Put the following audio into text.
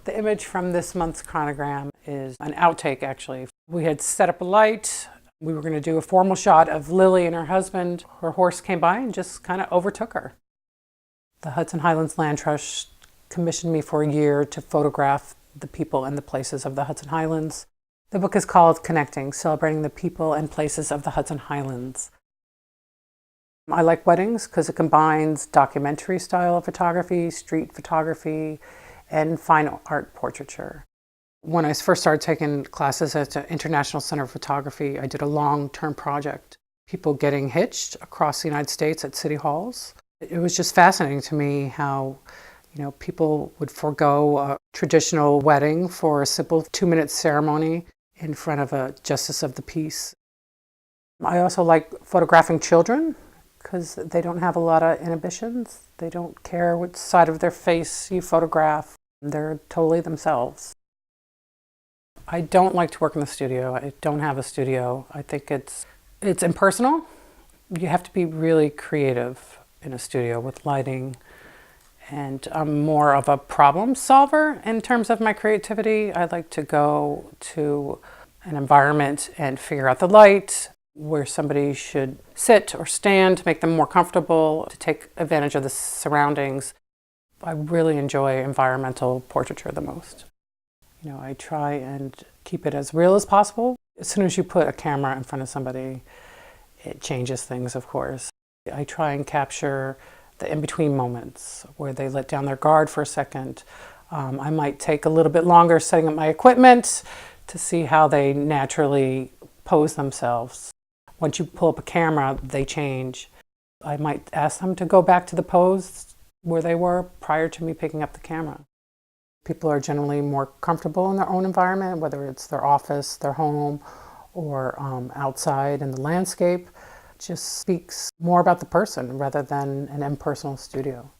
The image from this month's chronogram is an outtake, actually. We had set up a light. We were going to do a formal shot of Lily and her husband. Her horse came by and just kind of overtook her. The Hudson Highlands Land Trust commissioned me for a year to photograph the people and the places of the Hudson Highlands. The book is called Connecting, Celebrating the People and Places of the Hudson Highlands. I like weddings because it combines documentary style photography, street photography, and fine art portraiture. When I first started taking classes at the International Center of Photography, I did a long-term project. People getting hitched across the United States at city halls. It was just fascinating to me how, people would forego a traditional wedding for a simple 2-minute ceremony in front of a justice of the peace. I also like photographing children because they don't have a lot of inhibitions. They don't care which side of their face you photograph. They're totally themselves. I don't like to work in the studio. I don't have a studio. I think it's impersonal. You have to be really creative in a studio with lighting. And I'm more of a problem solver in terms of my creativity. I like to go to an environment and figure out the light, where somebody should sit or stand to make them more comfortable, to take advantage of the surroundings. I really enjoy environmental portraiture the most. I try and keep it as real as possible. As soon as you put a camera in front of somebody, it changes things, of course. I try and capture the in-between moments where they let down their guard for a second. I might take a little bit longer setting up my equipment to see how they naturally pose themselves. Once you pull up a camera, they change. I might ask them to go back to the pose where they were prior to me picking up the camera. People are generally more comfortable in their own environment, whether it's their office, their home, or outside in the landscape. It just speaks more about the person rather than an impersonal studio.